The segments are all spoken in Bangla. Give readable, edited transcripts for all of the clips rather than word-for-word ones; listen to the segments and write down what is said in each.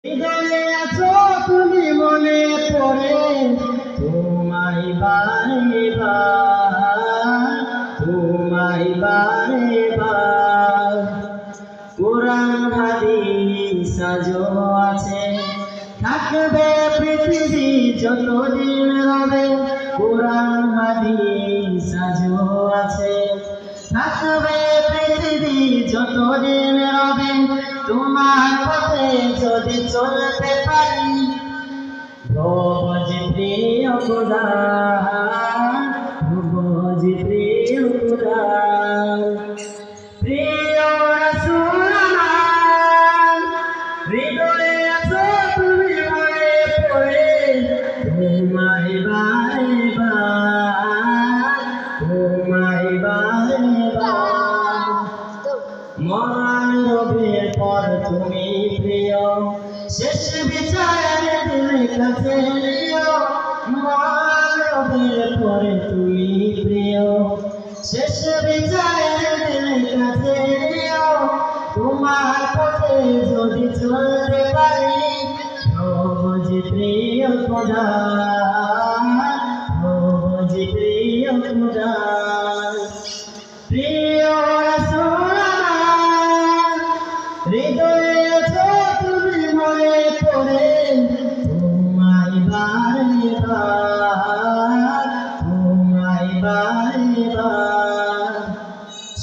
হৃদয়ে আছো তুমি মনে পড়ে তোমায় বারে বার, তোমায় বারে বার। কোরআন হাদিস আজও আছে, থাকবে পৃথিবী যতদিন রবে। কোরআন হাদিস আজও আছে, থাকবে পৃথিবী যতদিন রবে। তোমার পথে যদি চলতে পারি, ভোজ প্রিয় খোদা, ভোজ প্রিয় খোদা। প্রিয় রাসূল আমার, হৃদয়ে আছো তুমি মনে পড়ে তোমায় বারে বার, তোমায় বারে বার। মহান রবের পর তুমি প্রিয়, শেষ বিচারের দিনের কাছে নিও। মহান রবের পর তুমি প্রিয়, শেষ বিচারের দিনের কাছে নিও। তোমার পথে যদি চলতে পারি, ভোজ প্রিয় খোদা, ভোজ প্রিয় খোদা। প্রিয় রাসূল আমার, হৃদয়ে আছো তুমি মনে পড়ে তোমায় বারে বার, তোমায় বারে বার।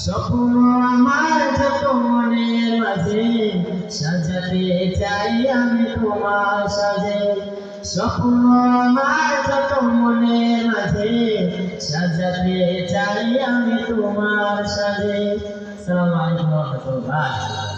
স্বপ্ন আমার যত মনের মাঝে, সাজাতে চাই আমি তোমার সাজে। স্বপ্ন আমার যত মনের মাঝে, সাজাতে চাই আমি তোমার সাজে। আসসালামু আলাইকুম ওয়া রাহমাতুল্লাহ।